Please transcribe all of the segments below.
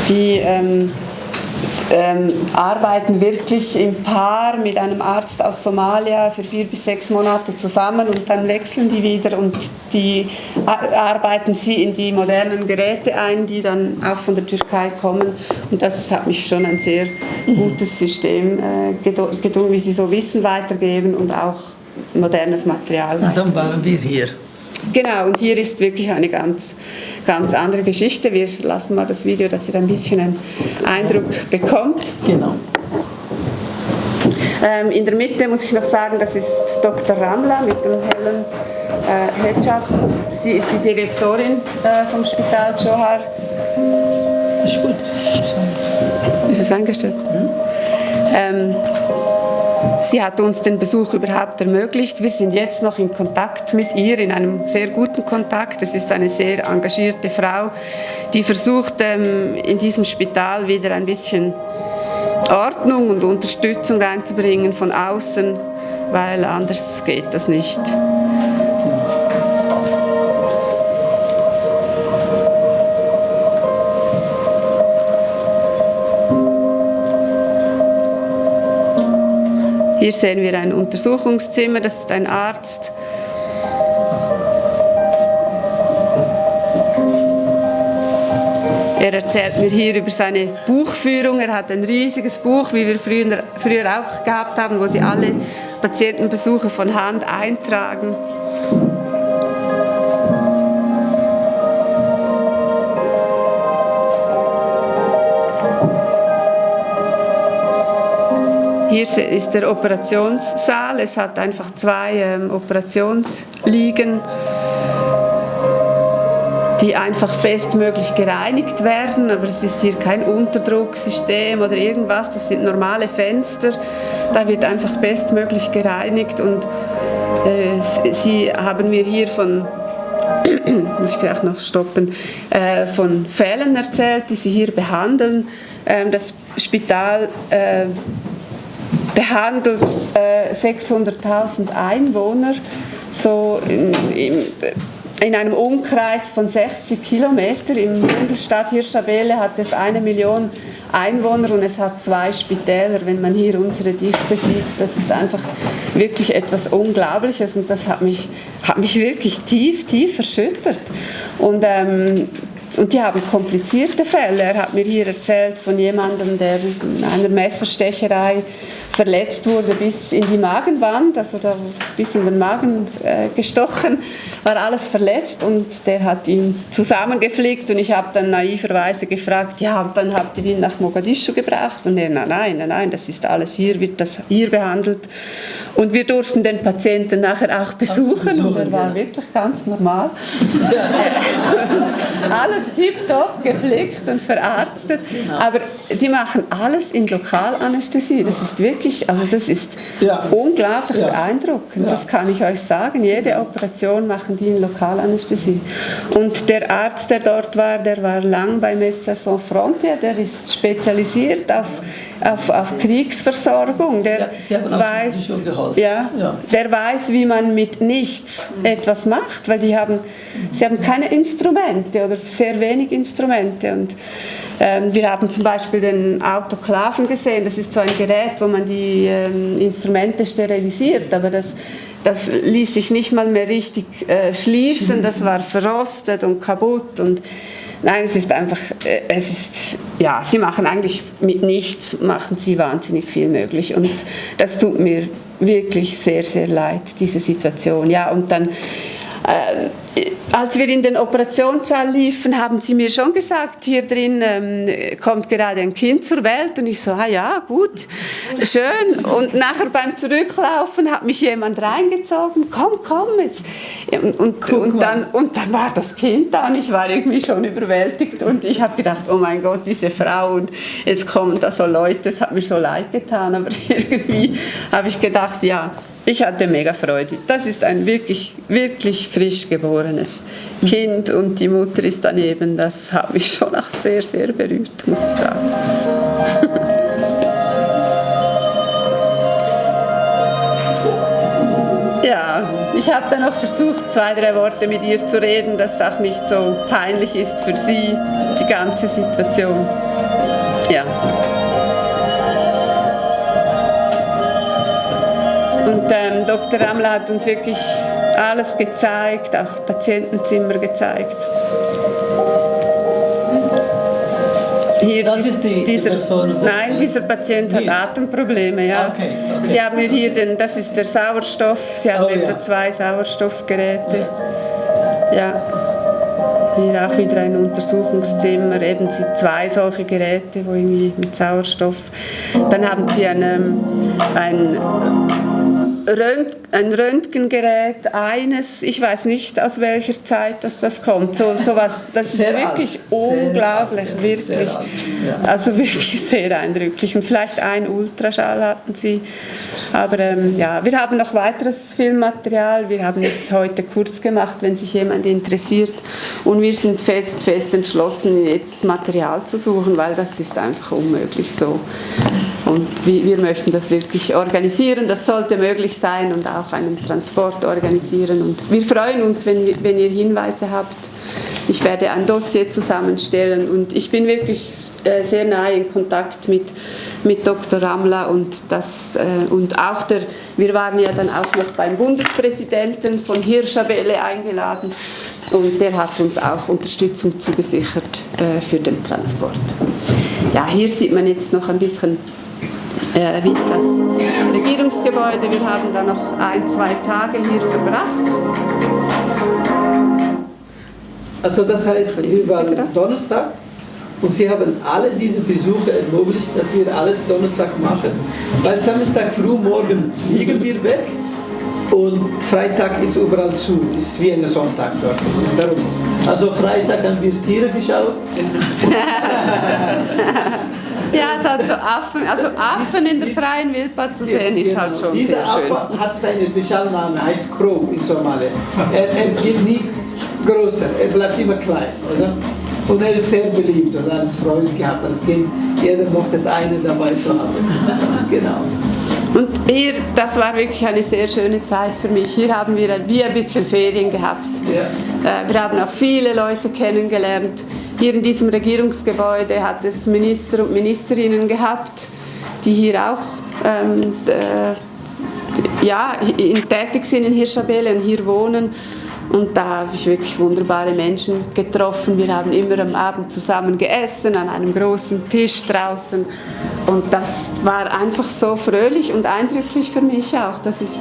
die arbeiten wirklich im Paar mit einem Arzt aus Somalia für 4 bis 6 Monate zusammen und dann wechseln die wieder und die arbeiten sie in die modernen Geräte ein, die dann auch von der Türkei kommen. Und das hat mich schon ein sehr gutes System gedungen, wie sie so Wissen weitergeben und auch modernes Material. Und dann waren wir hier. Genau, und hier ist wirklich eine ganz andere Geschichte. Wir lassen mal das Video, dass ihr ein bisschen einen Eindruck bekommt. Genau. In der Mitte muss ich noch sagen, das ist Dr. Ramla mit dem hellen Hijab. Sie ist die Direktorin vom Spital Johar. Ist gut. Ist es eingestellt? Sie hat uns den Besuch überhaupt ermöglicht. Wir sind jetzt noch in Kontakt mit ihr, in einem sehr guten Kontakt. Es ist eine sehr engagierte Frau, die versucht, in diesem Spital wieder ein bisschen Ordnung und Unterstützung reinzubringen von außen, weil anders geht das nicht. Hier sehen wir ein Untersuchungszimmer, das ist ein Arzt. Er erzählt mir hier über seine Buchführung. Er hat ein riesiges Buch, wie wir früher auch gehabt haben, wo sie alle Patientenbesuche von Hand eintragen. Hier ist der Operationssaal. Es hat einfach 2 Operationsliegen, die einfach bestmöglich gereinigt werden. Aber es ist hier kein Unterdrucksystem oder irgendwas. Das sind normale Fenster. Da wird einfach bestmöglich gereinigt. Und sie haben mir hier von muss ich vielleicht noch stoppen, von Fällen erzählt, die sie hier behandeln. Das Spital behandelt 600.000 Einwohner, so in einem Umkreis von 60 Kilometern. Im Bundesstaat Hirshabelle hat es 1 Million Einwohner und es hat 2 Spitäler. Wenn man hier unsere Dichte sieht, das ist einfach wirklich etwas Unglaubliches und das hat mich wirklich tief erschüttert. Und die haben komplizierte Fälle. Er hat mir hier erzählt von jemandem, der in einer Messerstecherei verletzt wurde bis in die Magenwand, also da bis in den Magen gestochen, war alles verletzt und der hat ihn zusammengeflickt und ich habe dann naiverweise gefragt, ja, und dann habt ihr ihn nach Mogadischu gebracht? Und er, nein, das ist alles hier, wird das hier behandelt. Und wir durften den Patienten nachher auch besuchen und er war wirklich ganz normal. Alles tipptopp geflickt und verarztet, aber die machen alles in Lokalanästhesie. Das ist wirklich, also das ist unglaublich beeindruckend, das kann ich euch sagen. Jede Operation machen die in Lokalanästhesie. Und der Arzt, der dort war, der war lang bei Médecins Sans Frontières, der ist spezialisiert auf Kriegsversorgung. Der weiß, der weiß, wie man mit nichts etwas macht, weil sie haben keine Instrumente oder sehr wenig Instrumente. Und wir haben zum Beispiel den Autoklaven gesehen. Das ist so ein Gerät, wo man die Instrumente sterilisiert, aber das ließ sich nicht mal mehr richtig schließen. Das war verrostet und kaputt und nein, es ist einfach, sie machen eigentlich mit nichts, machen sie wahnsinnig viel möglich und das tut mir wirklich sehr, sehr leid, diese Situation. Ja, und dann, als wir in den Operationssaal liefen, haben sie mir schon gesagt, hier drin kommt gerade ein Kind zur Welt und ich so, ja, gut, schön. Und nachher beim Zurücklaufen hat mich jemand reingezogen, komm jetzt. Und dann war das Kind da und ich war irgendwie schon überwältigt und ich habe gedacht, oh mein Gott, diese Frau und jetzt kommen da so Leute, es hat mir so leid getan, aber irgendwie habe ich gedacht, ja, ich hatte mega Freude. Das ist ein wirklich, wirklich frisch geborenes Kind und die Mutter ist daneben. Das hat mich schon auch sehr, sehr berührt, muss ich sagen. Ja, ich habe dann noch versucht, 2, 3 Worte mit ihr zu reden, dass es auch nicht so peinlich ist für sie. die ganze Situation. Ja. Und Dr. Ramla hat uns wirklich alles gezeigt, auch Patientenzimmer gezeigt. Hier Das ist die Person? Nein, dieser Patient hat Atemprobleme. Ja. Okay. Die haben wir hier, das ist der Sauerstoff, sie haben etwa 2 Sauerstoffgeräte. Ja. Hier auch wieder ein Untersuchungszimmer, eben 2 solche Geräte, wo irgendwie mit Sauerstoff. Dann haben sie ein Röntgengerät, ich weiß nicht, aus welcher Zeit das kommt. Sowas, das sehr ist wirklich alt, unglaublich, alt, wirklich. Sehr alt, ja. Also wirklich sehr eindrücklich. Und vielleicht ein Ultraschall hatten sie. Aber ja, wir haben noch weiteres Filmmaterial. Wir haben es heute kurz gemacht, wenn sich jemand interessiert. Und wir sind fest entschlossen, jetzt Material zu suchen, weil das ist einfach unmöglich so. Und wir möchten das wirklich organisieren, das sollte möglich sein und auch einen Transport organisieren. Und wir freuen uns, wenn ihr Hinweise habt. Ich werde ein Dossier zusammenstellen und ich bin wirklich sehr nahe in Kontakt mit Dr. Ramla und auch wir waren ja dann auch noch beim Bundespräsidenten von Hirscher-Welle eingeladen und der hat uns auch Unterstützung zugesichert für den Transport. Ja, hier sieht man jetzt noch ein bisschen wieder das Regierungsgebäude. Wir haben da noch 1-2 Tage hier verbracht. Also das heißt, wir waren Donnerstag und Sie haben alle diese Besuche ermöglicht, dass wir alles Donnerstag machen. Weil Samstag früh morgen fliegen wir weg und Freitag ist überall zu, ist wie ein Sonntag dort. Darum. Also Freitag haben wir Tiere geschaut. Ja, es hat so Affen in der freien Wildbahn zu sehen, ist halt schon Dieser sehr schön. Affe hat seinen Spezialnamen, heißt Crow in Somalia. Er wird nie größer, er bleibt immer klein, oder? Und er ist sehr beliebt und als Freund gehabt, als Kind. Jeder mochte einen dabei zu haben. Genau. Und hier, das war wirklich eine sehr schöne Zeit für mich. Hier haben wir wie ein bisschen Ferien gehabt. Ja. Wir haben auch viele Leute kennengelernt. Hier in diesem Regierungsgebäude hat es Minister und Ministerinnen gehabt, die hier auch tätig sind in Hirscher-Welle und hier wohnen. Und da habe ich wirklich wunderbare Menschen getroffen. Wir haben immer am Abend zusammen gegessen, an einem großen Tisch draußen. Und das war einfach so fröhlich und eindrücklich für mich auch. Das ist,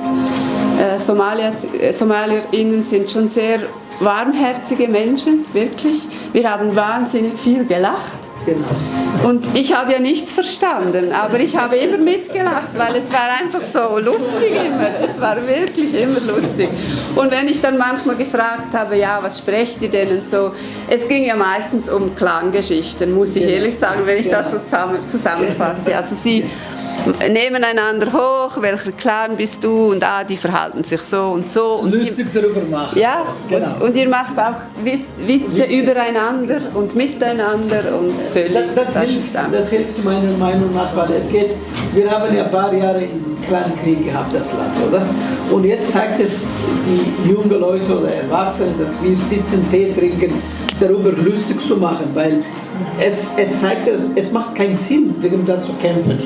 SomalierInnen sind schon sehr warmherzige Menschen, wirklich. Wir haben wahnsinnig viel gelacht. Genau. Und ich habe ja nichts verstanden, aber ich habe immer mitgelacht, weil es war einfach so lustig immer. Es war wirklich immer lustig. Und wenn ich dann manchmal gefragt habe, ja, was sprecht ihr denn und so, es ging ja meistens um Clangeschichten, muss ich ehrlich sagen, wenn ich das so zusammenfasse. Also sie nehmen einander hoch, welcher Clan bist du und die verhalten sich so und so. Und lustig darüber machen. Ja, genau. und ihr macht auch Witze übereinander und miteinander und völlig. Das hilft meiner Meinung nach, weil wir haben ja ein paar Jahre einen kleinen Krieg gehabt, das Land, oder? Und jetzt zeigt es die jungen Leute oder Erwachsenen, dass wir sitzen, Tee trinken, darüber lustig zu machen, weil es zeigt, es macht keinen Sinn, wegen das zu kämpfen.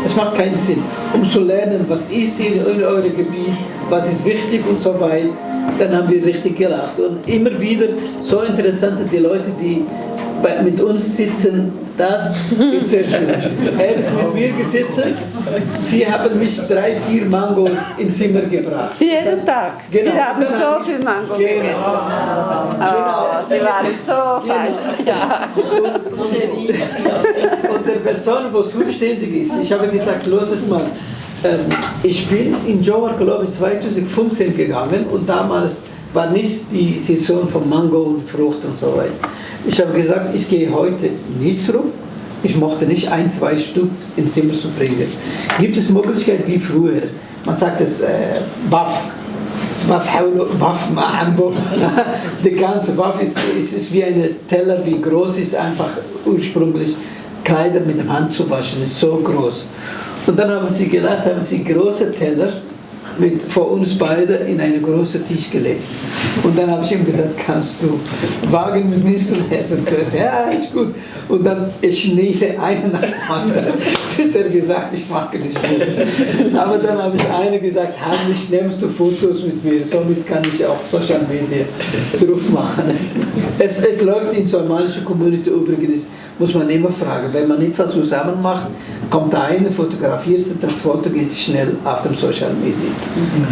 Es macht keinen Sinn, um zu lernen, was ist hier in eurem Gebiet, was ist wichtig und so weiter. Dann haben wir richtig gelacht. Und immer wieder so interessant, die Leute, die mit uns sitzen, das ist sehr schön. Er ist mit mir gesessen, sie haben mich 3-4 Mangos ins Zimmer gebracht. Jeden Tag. Genau. Wir haben so viel Mango gegessen. Genau. Sie waren so fein. Ja. Und der Person, die zuständig ist, ich habe gesagt, loset mal, ich bin in Johor, glaube ich, 2015 gegangen und damals war nicht die Saison von Mango und Frucht und so weiter. Ich habe gesagt, ich gehe heute nicht rum. Ich mochte nicht 1-2 Stück ins Zimmer zu bringen. Gibt es Möglichkeiten wie früher? Man sagt es Baff. Baff Mahambo. Der ganze Baff ist wie ein Teller, wie groß ist einfach ursprünglich Kleider mit der Hand zu waschen. Ist so groß. Und dann haben sie gedacht, haben sie große Teller vor uns beide in einen großen Tisch gelegt. Und dann habe ich ihm gesagt, kannst du wagen mit mir zum Essen zu essen? Ja, ist gut. Und dann schnitte einer nach dem anderen, bis er gesagt, ich mache nicht mit. Aber dann habe ich einer gesagt, heimlich nimmst du Fotos mit mir, somit kann ich auch Social Media drauf machen. Es läuft in der somalischen Community übrigens, muss man immer fragen, wenn man etwas zusammen macht, kommt einer, fotografiert, das Foto geht schnell auf dem Social Media.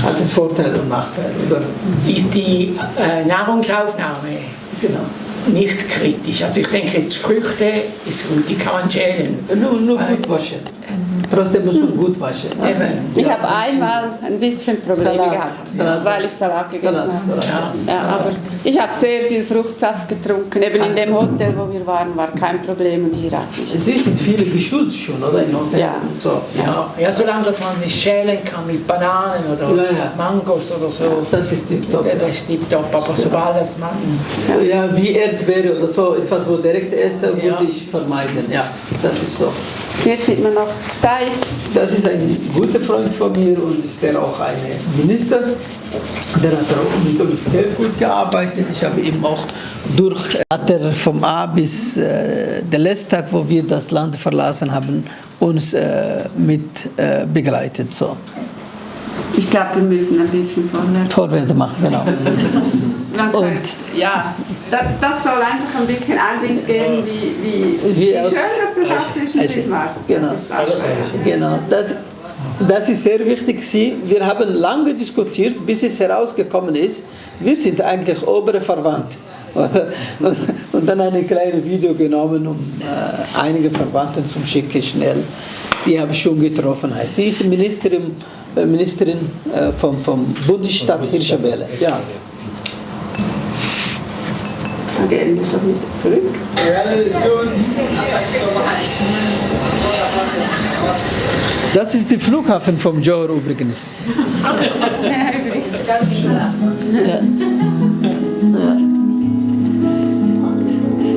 Hat es Vorteile und Nachteile, oder? Ist die Nahrungsaufnahme nicht kritisch? Also ich denke jetzt Früchte ist gut, die kann man schälen. Nur gut waschen. Trotzdem muss man gut waschen. Ich habe einmal ein bisschen Probleme gehabt, weil ich Salat gegessen habe. Ja, aber ich habe sehr viel Fruchtsaft getrunken. Eben in dem Hotel, wo wir waren, war kein Problem und hier auch nicht. Es sind viele geschult schon, oder? In Hotel und so. Ja, solange dass man nicht schälen kann mit Bananen oder Mangos oder so. Das ist tipptopp. Das ist tipptopp, aber sobald das man... Ja, wie Erdbeere oder so, etwas, wo direkt essen, würde ich vermeiden. Ja, das ist so. Hier sieht man noch Said. Das ist ein guter Freund von mir und ist der auch ein Minister. Der hat mit uns sehr gut gearbeitet. Ich habe ihm auch hat er vom A bis der letzte Tag, wo wir das Land verlassen haben, uns mit begleitet. So. Ich glaube, wir müssen ein bisschen Vorwärts machen, genau. Und ja, das soll einfach ein bisschen Einblick geben, wie schön das auch zwischendurch war. Genau. Das ist sehr wichtig. Wir haben lange diskutiert, bis es herausgekommen ist, wir sind eigentlich obere Verwandt. Und dann ein kleines Video genommen, um einige Verwandten zum Schicken schnell. Die habe ich schon getroffen. Sie ist Ministerin vom Bundesstaat Hirshabelle. Ja. Dann gehen wir schon wieder zurück. Das ist der Flughafen vom Johor übrigens.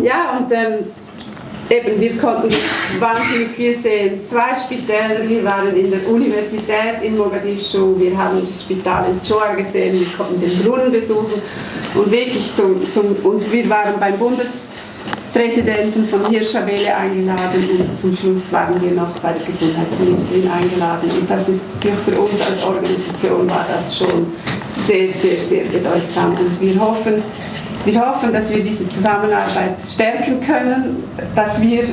Ja, und eben, wir konnten wahnsinnig viel sehen. 2 Spitäler, wir waren in der Universität in Mogadischu, wir haben das Spital in Johor gesehen, wir konnten den Brunnen besuchen und wirklich und wir waren beim Bundespräsidenten von Hirshabelle eingeladen und zum Schluss waren wir noch bei der Gesundheitsministerin eingeladen. Und das ist für uns als Organisation war das schon sehr, sehr, sehr bedeutsam. Und wir hoffen, dass wir diese Zusammenarbeit stärken können, dass wir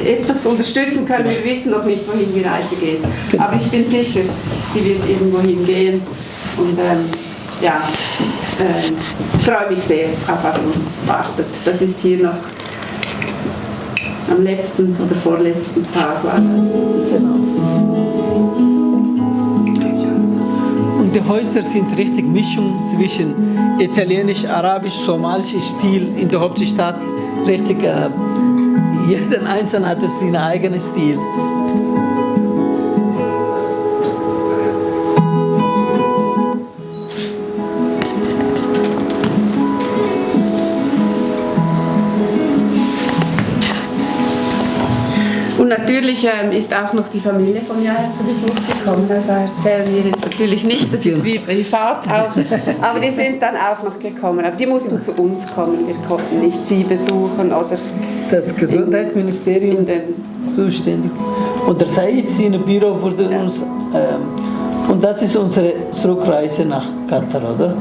etwas unterstützen können. Wir wissen noch nicht, wohin die Reise geht. Aber ich bin sicher, sie wird irgendwohin gehen. Und freue mich sehr auf was uns wartet. Das ist hier noch am letzten oder vorletzten Tag war das. Genau. Und die Häuser sind richtig Mischung zwischen italienisch, arabisch, somalisch Stil in der Hauptstadt. Richtig, jeder Einzelne hat seinen eigenen Stil. Und natürlich ist auch noch die Familie von Yahya zu Besuch gekommen. Das erzählen wir jetzt natürlich nicht, das ist wie privat auch. Aber die sind dann auch noch gekommen. Aber die mussten zu uns kommen, wir konnten nicht sie besuchen oder das Gesundheitsministerium zuständig. Und der Said Sine Büro wurde uns und das ist unsere Zurückreise nach Katar, oder?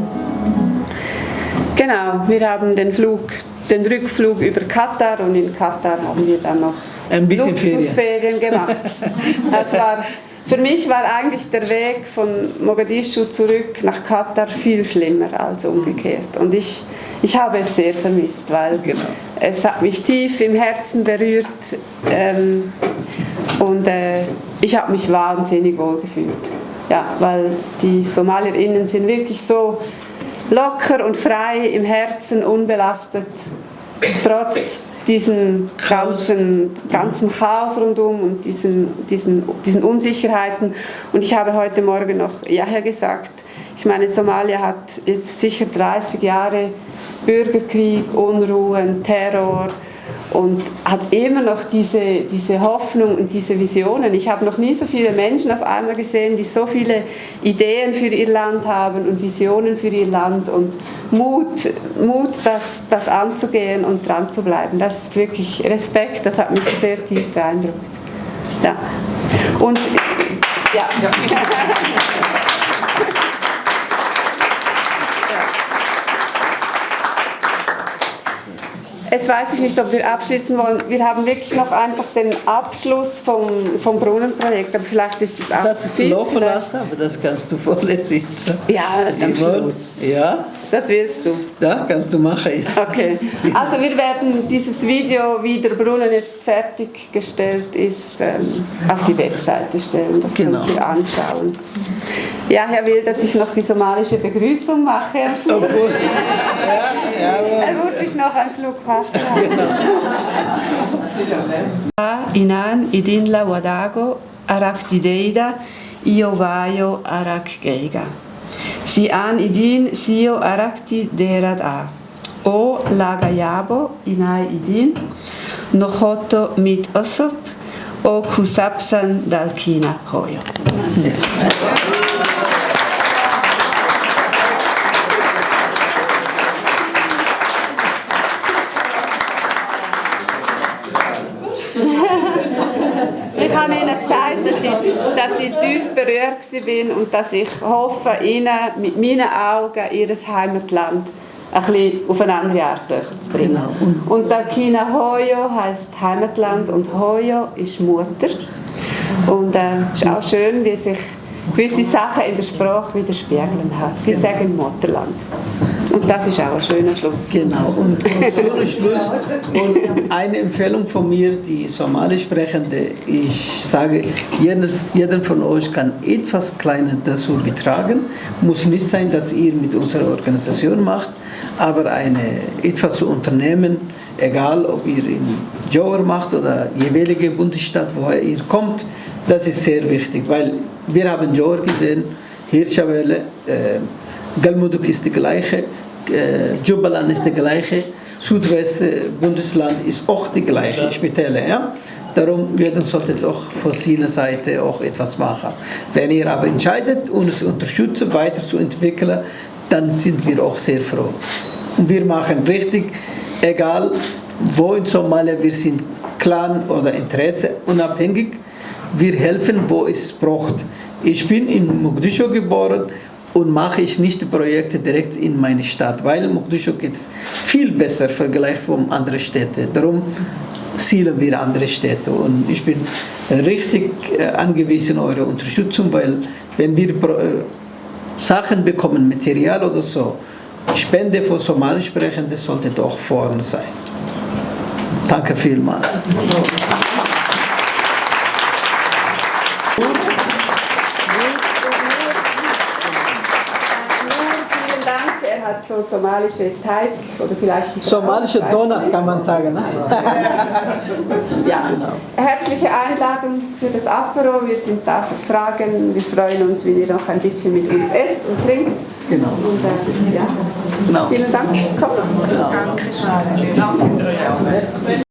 Genau, wir haben den Rückflug über Katar und in Katar haben wir dann noch ein bisschen Luxusferien gemacht. Für mich war eigentlich der Weg von Mogadischu zurück nach Katar viel schlimmer als umgekehrt. Und ich habe es sehr vermisst, weil es hat mich tief im Herzen berührt und ich habe mich wahnsinnig wohl gefühlt. Ja, weil die SomalierInnen sind wirklich so locker und frei im Herzen, unbelastet, trotz diesen ganzen Chaos rundum und diesen Unsicherheiten. Und ich habe heute Morgen noch gesagt, ich meine, Somalia hat jetzt sicher 30 Jahre Bürgerkrieg, Unruhen, Terror und hat immer noch diese Hoffnung und diese Visionen. Ich habe noch nie so viele Menschen auf einmal gesehen, die so viele Ideen für ihr Land haben und Visionen für ihr Land und Mut, das anzugehen und dran zu bleiben. Das ist wirklich Respekt, das hat mich sehr tief beeindruckt. Ja. Und ja. Jetzt weiß ich nicht, ob wir abschließen wollen. Wir haben wirklich noch einfach den Abschluss vom Brunnenprojekt, aber vielleicht ist das auch Das zu viel. laufen lassen, aber das kannst du vorlesen. Ja, am Schluss. Ja, Das willst du? da kannst du machen jetzt. Okay. Also wir werden dieses Video, wie der Brunnen jetzt fertiggestellt ist, auf die Webseite stellen. Das Genau. könnt ihr anschauen. Ja, Herr will, dass ich noch die somalische Begrüßung mache am Schluss. Er muss sich noch einen Schluck Wasser haben. Inan idin la wadago araktideida io vaio arakgeiga. Si an idin sio arakti derad a. O lagayabo inai idin nohoto mit osop o kusapsan dalkina hoyo. Ich habe Ihnen gesagt, dass ich tief berührt bin und dass ich hoffe, Ihnen mit meinen Augen Ihr Heimatland ein bisschen auf eine andere Art zu bringen. Genau. Und Dalkina Hoyo heisst Heimatland und Hoyo ist Mutter. Und es ist auch schön, wie sich gewisse Sachen in der Sprache widerspiegeln. Sie sagen Mutterland. Und das ist auch ein schöner Schluss. Genau, und zum Schluss und eine Empfehlung von mir, die Somalisch sprechende, ich sage, jeder von euch kann etwas Kleines dazu beitragen. Muss nicht sein, dass ihr mit unserer Organisation macht, aber etwas zu unternehmen, egal ob ihr in Johor macht oder jeweilige Bundesstaat, woher ihr kommt, das ist sehr wichtig, weil wir haben Johor gesehen, Hirshabelle, Galmudug ist die gleiche, Jubaland ist die gleiche, Südwest-Bundesland ist auch die gleiche Spitäle. Ja? Darum sollte doch von Ihrer Seite auch etwas machen. Wenn ihr aber entscheidet, uns unterstützen, weiterzuentwickeln, dann sind wir auch sehr froh. Und wir machen richtig, egal wo in Somalia wir sind, Clan oder Interesse, unabhängig, wir helfen, wo es braucht. Ich bin in Mogadischu geboren und mache ich nicht Projekte direkt in meine Stadt, weil Mogadischu geht es viel besser im Vergleich von anderen Städten. Darum zielen wir andere Städte und ich bin richtig angewiesen auf eure Unterstützung, weil wenn wir Sachen bekommen, Material oder so, Spende von Somalisch Sprechenden sollte doch vorne sein. Danke vielmals. Er hat so somalische Teig oder vielleicht die Somalische Donut kann man sagen. Ne? Ja, herzliche Einladung für das Apero. Wir sind da für Fragen. Wir freuen uns, wenn ihr noch ein bisschen mit uns esst und trinkt. Genau. Und, ja. Genau. Vielen Dank fürs Kommen. Genau. Dankeschön. Danke.